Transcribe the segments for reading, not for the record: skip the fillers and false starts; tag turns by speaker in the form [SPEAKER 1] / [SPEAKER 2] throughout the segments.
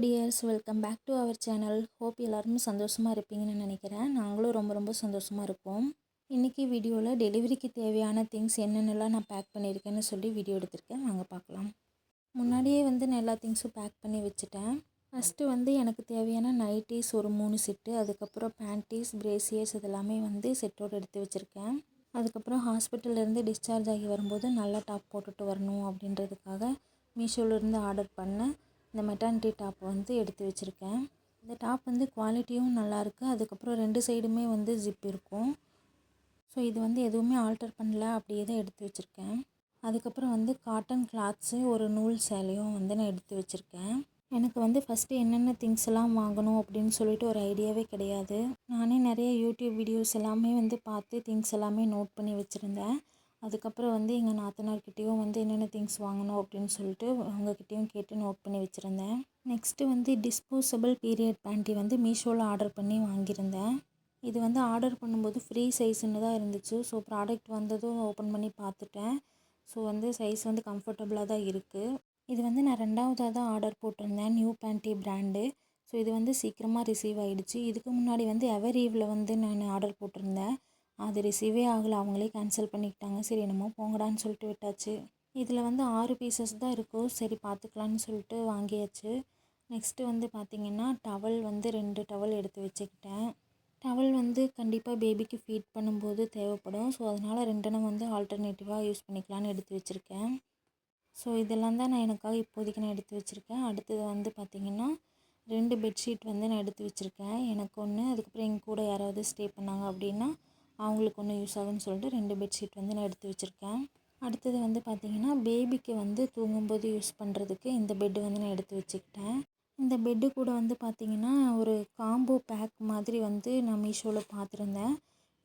[SPEAKER 1] Tears, welcome back to our channel. Hope எல்லாருமே சந்தோஷமாக இருப்பீங்கன்னு நினைக்கிறேன். நாங்களும் ரொம்ப சந்தோஷமாக இருப்போம். இன்றைக்கி வீடியோவில் டெலிவரிக்கு தேவையான திங்ஸ் என்னென்னலாம் நான் பேக் பண்ணியிருக்கேன்னு சொல்லி வீடியோ எடுத்திருக்கேன். வாங்க பார்க்கலாம். முன்னாடியே நான் எல்லா திங்ஸும் பேக் பண்ணி வச்சுட்டேன். ஃபஸ்ட்டு எனக்கு தேவையான நைட்டிஸ் ஒரு 3 செட்டு, அதுக்கப்புறம் பேண்டீஸ், பிரேசியர்ஸ் இதெல்லாமே செட்டோடு எடுத்து வச்சுருக்கேன். அதுக்கப்புறம் ஹாஸ்பிட்டல்லேருந்து டிஸ்சார்ஜ் ஆகி வரும்போது நல்ல டாப் போட்டுட்டு வரணும் அப்படின்றதுக்காக மீஷோவிலேருந்து ஆர்டர் பண்ணேன். இந்த மெட்டர்னிட்டி டாப் எடுத்து வச்சுருக்கேன். இந்த டாப் குவாலிட்டியும் நல்லாயிருக்கு. அதுக்கப்புறம் 2 சைடுமே ஜிப் இருக்கும். ஸோ இது எதுவுமே ஆல்டர் பண்ணல, அப்படியே தான் எடுத்து வச்சுருக்கேன். அதுக்கப்புறம் காட்டன் கிளாத்ஸு ஒரு நூல் சேலையும் நான் எடுத்து வச்சுருக்கேன். எனக்கு ஃபஸ்ட்டு என்னென்ன திங்ஸ் எல்லாம் வாங்கணும் அப்படின்னு சொல்லிட்டு ஒரு ஐடியாவே கிடையாது. நானே நிறைய யூடியூப் வீடியோஸ் எல்லாமே பார்த்து திங்ஸ் எல்லாமே நோட் பண்ணி வச்சுருந்தேன். அதுக்கப்புறம் எங்கள் நாத்தனார்கிட்டேயும் என்னென்ன திங்ஸ் வாங்கணும் அப்படின்னு சொல்லிட்டு அவங்கக்கிட்டேயும் கேட்டு நோட் பண்ணி வச்சுருந்தேன். நெக்ஸ்ட்டு டிஸ்போசபிள் பீரியட் பேண்ட்டி மீஷோவில் ஆர்டர் பண்ணி வாங்கியிருந்தேன். இது ஆர்டர் பண்ணும்போது ஃப்ரீ சைஸுன்னு தான் இருந்துச்சு. ஸோ ப்ராடக்ட் வந்ததும் ஓப்பன் பண்ணி பார்த்துட்டேன். ஸோ சைஸ் கம்ஃபர்டபுளாக தான் இருக்குது. இது நான் 2வதாக தான் ஆர்டர் போட்டிருந்தேன், நியூ பேண்ட்டி பிராண்டு. ஸோ இது சீக்கிரமாக ரிசீவ் ஆகிடுச்சு. இதுக்கு முன்னாடி எவரீவில் நான் ஆர்டர் போட்டிருந்தேன். அது ரிசீவே ஆகலை, அவங்களே கேன்சல் பண்ணிக்கிட்டாங்க. சரி என்னமோ போங்கடான்னு சொல்லிட்டு விட்டாச்சு. இதில் 6 பீசஸ் தான் இருக்கும். சரி பார்த்துக்கலான்னு சொல்லிட்டு வாங்கியாச்சு. நெக்ஸ்ட்டு பார்த்திங்கன்னா டவல் 2 டவல் எடுத்து வச்சுக்கிட்டேன். டவல் கண்டிப்பாக பேபிக்கு ஃபீட் பண்ணும்போது தேவைப்படும். ஸோ அதனால் 2 ஆல்டர்னேட்டிவாக யூஸ் பண்ணிக்கலான்னு எடுத்து வச்சுருக்கேன். ஸோ இதெல்லாம் தான் நான் எனக்காக இப்போதைக்கு நான் எடுத்து வச்சுருக்கேன். அடுத்தது பார்த்திங்கன்னா 2 பெட்ஷீட் நான் எடுத்து வச்சுருக்கேன். எனக்கு ஒன்று, அதுக்கப்புறம் எங்கள் கூட யாராவது ஸ்டே பண்ணாங்க அப்படின்னா அவங்களுக்கு ஒன்று யூஸ் ஆகுன்னு சொல்லிட்டு 2 பெட்ஷீட் நான் எடுத்து வச்சுருக்கேன். அடுத்தது பார்த்திங்கன்னா பேபிக்கு தூங்கும்போது யூஸ் பண்ணுறதுக்கு இந்த பெட்டு நான் எடுத்து வச்சுக்கிட்டேன். இந்த பெட்டு கூட பார்த்திங்கன்னா ஒரு காம்போ பேக் மாதிரி நான் மீஷோவில் பார்த்துருந்தேன்.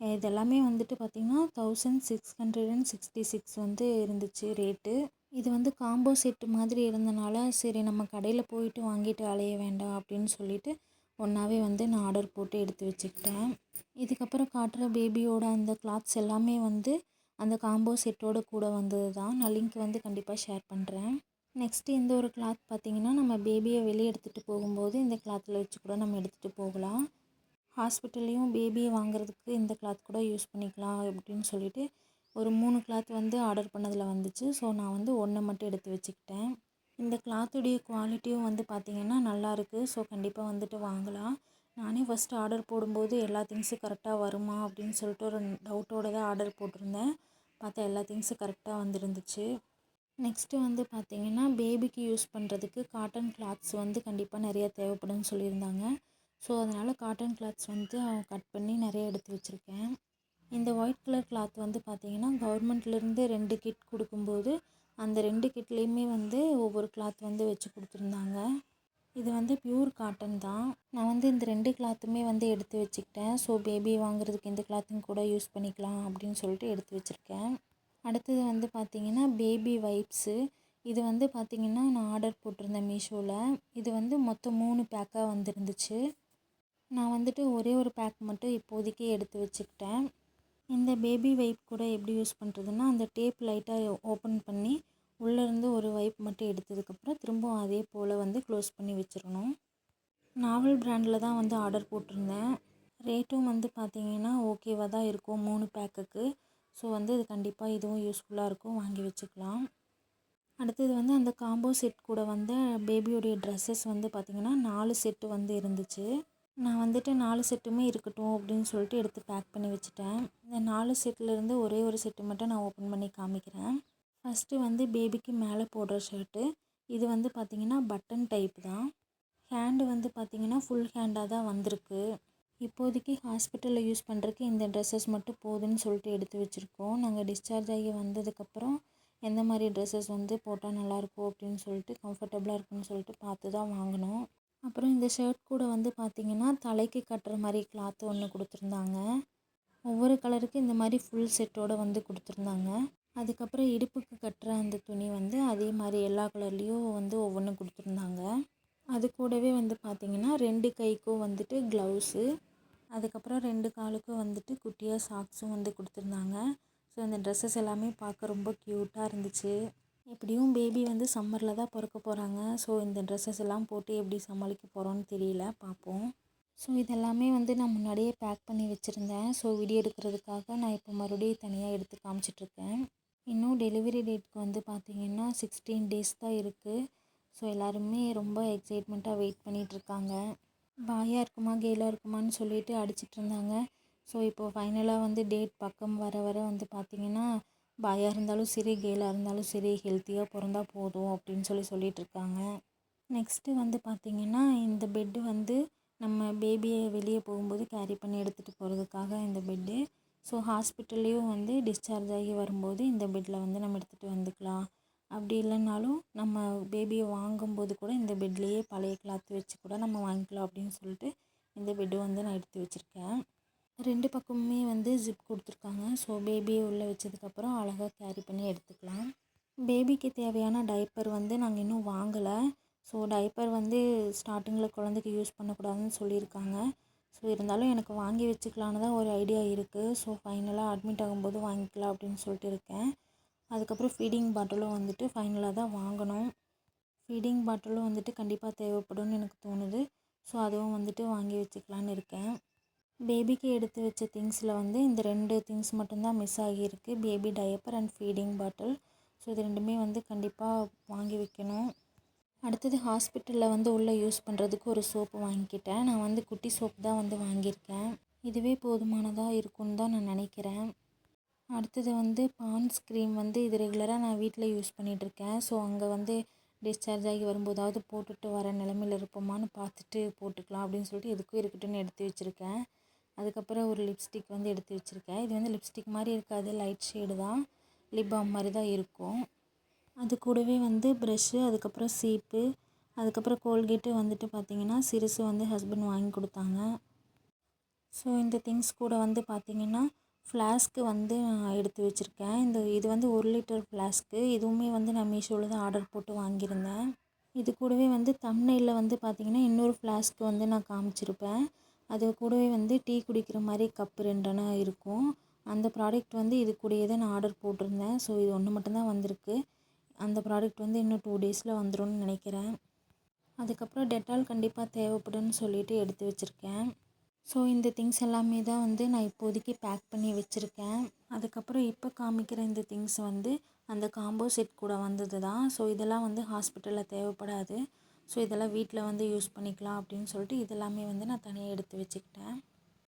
[SPEAKER 1] இதெல்லாமே பார்த்திங்கன்னா 1666 இருந்துச்சு ரேட்டு. இது காம்போ செட்டு மாதிரி இருந்தனால சரி நம்ம கடையில் போயிட்டு வாங்கிட்டு அலைய வேண்டாம் அப்படின்னு சொல்லிட்டு ஒன்றாவே நான் ஆர்டர் போட்டு எடுத்து வச்சுக்கிட்டேன். இதுக்கப்புறம் காட்டுற பேபியோட அந்த கிளாத்ஸ் எல்லாமே அந்த காம்போ செட்டோடு கூட வந்தது தான். நான் லிங்க் கண்டிப்பாக ஷேர் பண்ணுறேன். நெக்ஸ்ட்டு இந்த ஒரு கிளாத் பார்த்திங்கன்னா நம்ம பேபியை வெளியே எடுத்துகிட்டு போகும்போது இந்த கிளாத்தில் வச்சு கூட நம்ம எடுத்துகிட்டு போகலாம். ஹாஸ்பிட்டல்லையும் பேபியை வாங்குறதுக்கு இந்த கிளாத் கூட யூஸ் பண்ணிக்கலாம் அப்படின்னு சொல்லிட்டு ஒரு 3 கிளாத் ஆர்டர் பண்ணதில் வந்துச்சு. ஸோ நான் 1 மட்டும் எடுத்து வச்சுக்கிட்டேன். இந்த கிளாத்துடைய குவாலிட்டியும் பார்த்திங்கன்னா நல்லாயிருக்கு. ஸோ கண்டிப்பாக வாங்கலாம். நானே ஃபஸ்ட்டு ஆர்டர் போடும்போது எல்லா திங்ஸும் கரெக்டாக வருமா அப்படின்னு சொல்லிட்டு ஒரு டவுட்டோடு தான் ஆர்டர் போட்டிருந்தேன். பார்த்தா எல்லா திங்ஸும் கரெக்டாக வந்துருந்துச்சு. நெக்ஸ்ட்டு பார்த்திங்கன்னா பேபிக்கு யூஸ் பண்ணுறதுக்கு காட்டன் கிளாத்ஸ் கண்டிப்பாக நிறையா தேவைப்படும்னு சொல்லியிருந்தாங்க. ஸோ அதனால் காட்டன் கிளாத்ஸ் கட் பண்ணி நிறைய எடுத்து வச்சுருக்கேன். இந்த ஒயிட் கலர் கிளாத் பார்த்திங்கன்னா கவர்மெண்ட்லேருந்து 2 கிட் கொடுக்கும்போது அந்த 2 கிட்லேயுமே ஒவ்வொரு கிளாத் வச்சு கொடுத்துருந்தாங்க. இது பியூர் காட்டன் தான். நான் இந்த 2 கிளாத்துமே எடுத்து வச்சுக்கிட்டேன். ஸோ பேபி வாங்குறதுக்கு இந்த கிளாத்தும் கூட யூஸ் பண்ணிக்கலாம் அப்படின்னு சொல்லிட்டு எடுத்து வச்சுருக்கேன். அடுத்தது பார்த்திங்கன்னா பேபி வைப்ஸு. இது பார்த்திங்கன்னா நான் ஆர்டர் போட்டிருந்தேன் மீஷோவில். இது மொத்தம் 3 பேக்காக வந்துருந்துச்சு. நான் ஒரே ஒரு பேக் மட்டும் இப்போதைக்கு எடுத்து வச்சுக்கிட்டேன். இந்த பேபி வைப் கூட எப்படி யூஸ் பண்ணுறதுன்னா, அந்த டேப் லைட்டாக ஓப்பன் பண்ணி உள்ளேருந்து ஒரு வைப் மட்டும் எடுத்ததுக்கப்புறம் திரும்பவும் அதே போல் க்ளோஸ் பண்ணி வச்சிடணும். நாவல் பிராண்டில் தான் ஆர்டர் போட்டிருந்தேன். ரேட்டும் பார்த்திங்கன்னா ஓகேவாக தான் இருக்கும் 3 பேக்குக்கு. ஸோ இது கண்டிப்பாக இதுவும் யூஸ்ஃபுல்லாக இருக்கும், வாங்கி வச்சுக்கலாம். அடுத்தது அந்த காம்போ செட் கூட பேபியோடைய ட்ரெஸ்ஸஸ் பார்த்திங்கன்னா 4 செட்டு இருந்துச்சு. நான் 4 செட்டுமே இருக்கட்டும் அப்படின்னு சொல்லிட்டு எடுத்து பேக் பண்ணி வச்சுட்டேன். இந்த 4 செட்லேருந்து ஒரே ஒரு செட்டு மட்டும் நான் ஓப்பன் பண்ணி காமிக்கிறேன். ஃபஸ்ட்டு பேபிக்கு மேலே போடுற ஷர்ட்டு. இது பார்த்திங்கன்னா பட்டன் டைப் தான். ஹேண்டு பார்த்திங்கன்னா ஃபுல் ஹேண்டாக தான் வந்திருக்கு. இப்போதைக்கு ஹாஸ்பிட்டலில் யூஸ் பண்ணுறதுக்கு இந்த ட்ரெஸ்ஸஸ் மட்டும் போதுன்னு சொல்லிட்டு எடுத்து வச்சுருக்கோம். நாங்கள் டிஸ்சார்ஜ் ஆகி வந்ததுக்கப்புறம் எந்த மாதிரி ட்ரெஸ்ஸஸ் போட்டால் நல்லாயிருக்கும் அப்படின்னு சொல்லிட்டு கம்ஃபர்டபுளாக இருக்குன்னு சொல்லிட்டு பார்த்து தான் வாங்கினோம். அப்புறம் இந்த ஷர்ட் கூட பார்த்திங்கன்னா தலைக்கு கட்டுற மாதிரி கிளாத்து ஒன்று கொடுத்துருந்தாங்க. ஒவ்வொரு கலருக்கு இந்த மாதிரி ஃபுல் செட்டோடு கொடுத்துருந்தாங்க. அதுக்கப்புறம் இடுப்புக்கு கட்டுற அந்த துணி அதே மாதிரி எல்லா கலர்லேயும் ஒவ்வொன்றும் கொடுத்துருந்தாங்க. அது கூடவே பார்த்திங்கன்னா 2 கைக்கும் க்ளவுஸு, அதுக்கப்புறம் 2 காலுக்கும் குட்டியாக சாக்ஸும் கொடுத்துருந்தாங்க. ஸோ இந்த ட்ரெஸ்ஸஸ் எல்லாமே பார்க்க ரொம்ப க்யூட்டாக இருந்துச்சு. எப்படியும் பேபி வந்து சம்மரில் தான் பிறக்க போகிறாங்க. ஸோ இந்த ட்ரெஸ்ஸஸ் எல்லாம் போட்டு எப்படி சமாளிக்க போகிறோன்னு தெரியல, பார்ப்போம். ஸோ இதெல்லாமே வந்து நான் முன்னாடியே பேக் பண்ணி வச்சுருந்தேன். ஸோ வீடியோ எடுக்கிறதுக்காக நான் இப்போ மறுபடியும் தனியாக எடுத்து காமிச்சிட்ருக்கேன். இன்னும் டெலிவரி டேட்க்கு வந்து பார்த்திங்கன்னா 16 டேஸ் தான் இருக்குது. ஸோ எல்லாருமே ரொம்ப எக்ஸைட்மெண்ட்டாக வெயிட் பண்ணிகிட்ருக்காங்க. பாயாக இருக்குமா கேர்ளாக இருக்குமான்னு சொல்லிட்டு அடிச்சிட்டு இருந்தாங்க. ஸோ இப்போது ஃபைனலாக வந்து டேட் பக்கம் வர வர வந்து பார்த்திங்கன்னா பாயாக இருந்தாலும் சரி கேர்ளாக இருந்தாலும் சரி ஹெல்த்தியாக பிறந்தா போதும் அப்படின்னு சொல்லிட்டு இருக்காங்க. நெக்ஸ்ட்டு வந்து பார்த்திங்கன்னா இந்த பெட்டு வந்து நம்ம பேபியை வெளியே போகும்போது கேரி பண்ணி எடுத்துகிட்டு போகிறதுக்காக இந்த பெட்டு. ஸோ ஹாஸ்பிட்டல்லையும் வந்து டிஸ்சார்ஜ் ஆகி வரும்போது இந்த பெட்டில் வந்து நம்ம எடுத்துகிட்டு வந்துக்கலாம். அப்படி இல்லைனாலும் நம்ம பேபியை வாங்கும்போது கூட இந்த பெட்லேயே பழைய கிளாத் வச்சு கூட நம்ம வாங்கிக்கலாம் அப்படின்னு சொல்லிட்டு இந்த பெட்டு வந்து நான் எடுத்து வச்சுருக்கேன். 2 பக்கமுமே வந்து ஜிப் கொடுத்துருக்காங்க. ஸோ பேபியை உள்ளே வச்சதுக்கப்புறம் அழகாக கேரி பண்ணி எடுத்துக்கலாம். பேபிக்கு தேவையான டைப்பர் வந்து நாங்கள் இன்னும் வாங்கலை. ஸோ டைப்பர் வந்து ஸ்டார்டிங்கில் குழந்தைக்கு யூஸ் பண்ணக்கூடாதுன்னு சொல்லியிருக்காங்க. ஸோ இருந்தாலும் எனக்கு வாங்கி வச்சுக்கலான்னு தான் ஒரு ஐடியா இருக்குது. ஸோ ஃபைனலாக அட்மிட் ஆகும்போது வாங்கிக்கலாம் அப்படின்னு சொல்லிட்டு இருக்கேன். அதுக்கப்புறம் ஃபீடிங் பாட்டிலும் வந்துட்டு ஃபைனலாக தான் வாங்கணும். ஃபீடிங் பாட்டிலும் வந்துட்டு கண்டிப்பாக தேவைப்படும்னு எனக்கு தோணுது. ஸோ அதுவும் வந்துட்டு வாங்கி வச்சுக்கலான்னு இருக்கேன். பேபிக்கு எடுத்து வச்ச திங்ஸில் வந்து இந்த 2 திங்ஸ் மட்டும்தான் மிஸ் ஆகியிருக்கு. Baby diaper and feeding bottle. So இது 2மே வந்து கண்டிப்பாக வாங்கி வைக்கணும். அடுத்தது ஹாஸ்பிட்டலில் வந்து உள்ளே யூஸ் பண்ணுறதுக்கு ஒரு சோப்பு வாங்கிக்கிட்டேன். நான் வந்து குட்டி சோப்பு தான் வந்து வாங்கியிருக்கேன். இதுவே போதுமானதாக இருக்கும்னு தான் நான் நினைக்கிறேன். அடுத்தது வந்து பான்ஸ் க்ரீம் வந்து இது ரெகுலராக நான் வீட்டில் யூஸ் பண்ணிகிட்ருக்கேன். ஸோ அங்கே வந்து டிஸ்சார்ஜ் ஆகி வரும்போதாவது போட்டுட்டு வர நிலமையில் இருப்போமான்னு பார்த்துட்டு போட்டுக்கலாம் அப்படின்னு சொல்லிட்டு எதுக்கும் இருக்கட்டும்னு எடுத்து வச்சுருக்கேன். அதுக்கப்புறம் ஒரு லிப்ஸ்டிக் வந்து எடுத்து வச்சுருக்கேன். இது வந்து லிப்ஸ்டிக் மாதிரி இருக்காது, லைட் ஷேடு தான், லிப் பாம் மாதிரி தான் இருக்கும். அது கூடவே வந்து ப்ரெஷ்ஷு, அதுக்கப்புறம் சீப்பு, அதுக்கப்புறம் கோல்கேட்டு வந்துட்டு பார்த்திங்கன்னா சிறுசு வந்து ஹஸ்பண்ட் வாங்கி கொடுத்தாங்க. ஸோ இந்த திங்ஸ் கூட வந்து பார்த்திங்கன்னா ஃப்ளாஸ்க்கு வந்து நான் எடுத்து வச்சுருக்கேன். இது வந்து 1 லிட்டர் ஃப்ளாஸ்க்கு. இதுவுமே வந்து நான் மீஷோவில் தான் ஆர்டர் போட்டு வாங்கியிருந்தேன். இது கூடவே வந்து தம்ப்நெயிலில் வந்து பார்த்திங்கன்னா இன்னொரு ஃப்ளாஸ்க்கு வந்து நான் காமிச்சிருப்பேன். அது கூடவே வந்து டீ குடிக்கிற மாதிரி கப்பு 2 இருக்கும். அந்த ப்ராடக்ட் வந்து இது கூடயே தான் நான் ஆர்டர் போட்டிருந்தேன். ஸோ இது ஒன்று மட்டும்தான் வந்திருக்கு. அந்த ப்ராடக்ட் வந்து இன்னும் 2 டேஸில் வந்துரும்னு நினைக்கிறேன். அதுக்கப்புறம் டெட்டால் கண்டிப்பாக தேவைப்படும்னு சொல்லிட்டு எடுத்து வச்சுருக்கேன். ஸோ இந்த திங்ஸ் எல்லாமே தான் வந்து நான் இப்போதைக்கு பேக் பண்ணி வச்சுருக்கேன். அதுக்கப்புறம் இப்போ காமிக்கிற இந்த திங்ஸ் வந்து அந்த காம்போ செட் கூட வந்தது தான். ஸோ இதெல்லாம் வந்து ஹாஸ்பிட்டலில் தேவைப்படாது. ஸோ இதெல்லாம் வீட்டில் வந்து யூஸ் பண்ணிக்கலாம் அப்படின்னு சொல்லிட்டு இதெல்லாமே வந்து நான் தனியாக எடுத்து வச்சுக்கிட்டேன்.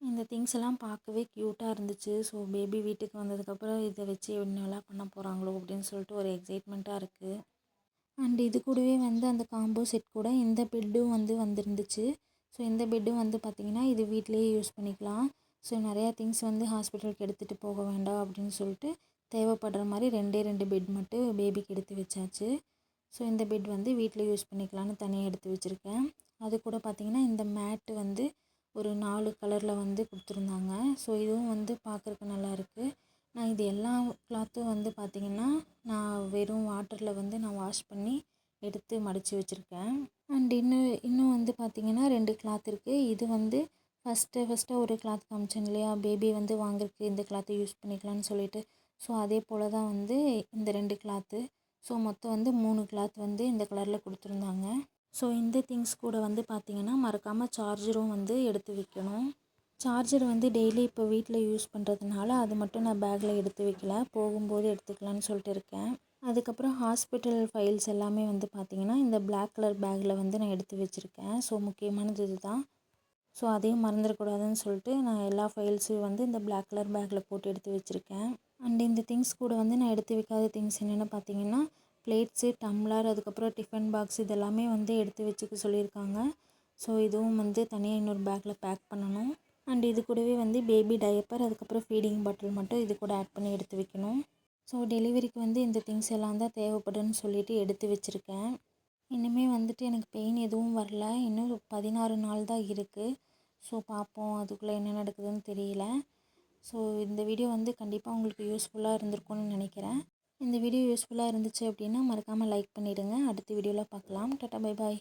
[SPEAKER 1] இந்த திங்ஸ் எல்லாம் பார்க்கவே க்யூட்டாக இருந்துச்சு. ஸோ பேபி வீட்டுக்கு வந்ததுக்கப்புறம் இதை வச்சு என்னெல்லாம் பண்ண போகிறாங்களோ அப்படின்னு சொல்லிட்டு ஒரு எக்ஸைட்மெண்ட்டாக இருக்குது. அண்ட் இது கூடவே வந்து அந்த காம்போ செட் கூட இந்த பெட்டும் வந்து வந்துருந்துச்சு. ஸோ இந்த பெட்டும் வந்து பார்த்திங்கன்னா இது வீட்டிலேயே யூஸ் பண்ணிக்கலாம். ஸோ நிறையா திங்ஸ் வந்து ஹாஸ்பிட்டலுக்கு எடுத்துகிட்டு போக வேண்டாம் அப்படின்னு சொல்லிட்டு தேவைப்படுற மாதிரி 2 பெட் மட்டும் பேபிக்கு எடுத்து வச்சாச்சு. ஸோ இந்த பெட் வந்து வீட்டில் யூஸ் பண்ணிக்கலான்னு தனியாக எடுத்து வச்சுருக்கேன். அது கூட பார்த்திங்கன்னா இந்த மேட்டு வந்து ஒரு 4 கலரில் வந்து கொடுத்துருந்தாங்க. ஸோ இதுவும் வந்து பார்க்குறக்கு நல்லாயிருக்கு. நான் இது எல்லா கிளாத்தும் வந்து பார்த்திங்கன்னா நான் வெறும் வாட்டரில் வந்து நான் வாஷ் பண்ணி எடுத்து மடித்து வச்சுருக்கேன். அண்ட் இன்னும் வந்து பார்த்திங்கன்னா 2 கிளாத் இருக்குது. இது வந்து ஃபஸ்ட்டு ஒரு கிளாத் காமிச்சேன் இல்லையா, பேபி வந்து வாங்குறதுக்கு இந்த கிளாத்தை யூஸ் பண்ணிக்கலாம்னு சொல்லிட்டு. ஸோ அதே போல் தான் வந்து இந்த 2 கிளாத்து. ஸோ மொத்தம் வந்து 3 கிளாத் வந்து இந்த கலரில் கொடுத்துருந்தாங்க. ஸோ இந்த திங்ஸ் கூட வந்து பார்த்திங்கன்னா மறக்காமல் சார்ஜரும் வந்து எடுத்து வைக்கணும். சார்ஜர் வந்து டெய்லி இப்போ வீட்டில் யூஸ் பண்ணுறதுனால அது மட்டும் நான் பேக்கில் எடுத்து வைக்கல, போகும்போது எடுத்துக்கலான்னு சொல்லிட்டு இருக்கேன். அதுக்கப்புறம் ஹாஸ்பிட்டல் ஃபைல்ஸ் எல்லாமே வந்து பார்த்திங்கன்னா இந்த பிளாக் கலர் பேக்கில் வந்து நான் எடுத்து வச்சுருக்கேன். ஸோ முக்கியமானது இது தான். ஸோ அதையும் மறந்துடக்கூடாதுன்னு சொல்லிட்டு நான் எல்லா ஃபைல்ஸையும் வந்து இந்த பிளாக் கலர் பேக்கில் போட்டு எடுத்து வச்சுருக்கேன். அண்ட் இந்த திங்ஸ் கூட வந்து நான் எடுத்து வைக்காத திங்ஸ் என்னென்னு பார்த்திங்கன்னா பிளேட்ஸு, டம்ளர், அதுக்கப்புறம் டிஃபன் பாக்ஸ் இதெல்லாமே வந்து எடுத்து வச்சுக்க சொல்லியிருக்காங்க. ஸோ இதுவும் வந்து தனியாக இன்னொரு பேக்கில் பேக் பண்ணணும். அண்ட் இது கூடவே வந்து பேபி டயப்பர், அதுக்கப்புறம் ஃபீடிங் பாட்டில் மட்டும் இது கூட ஆட் பண்ணி எடுத்து வைக்கணும். ஸோ டெலிவரிக்கு வந்து இந்த திங்ஸ் எல்லாம் தான் தேவைப்படுன்னு சொல்லிட்டு எடுத்து வச்சுருக்கேன். இனிமேல் வந்துட்டு எனக்கு பெயின் எதுவும் வரல. இன்னும் 16 நாள் தான் இருக்குது. ஸோ பார்ப்போம் அதுக்குள்ளே என்ன நடக்குதுன்னு தெரியல. ஸோ இந்த வீடியோ வந்து கண்டிப்பாக உங்களுக்கு யூஸ்ஃபுல்லாக இருந்திருக்கும்னு நினைக்கிறேன். இந்த வீடியோ யூஸ்ஃபுல்லாக இருந்துச்சு அப்படின்னா மறக்காமல் லைக் பண்ணிவிடுங்க. அடுத்த வீடியோவில் பார்க்கலாம். Tata bye bye.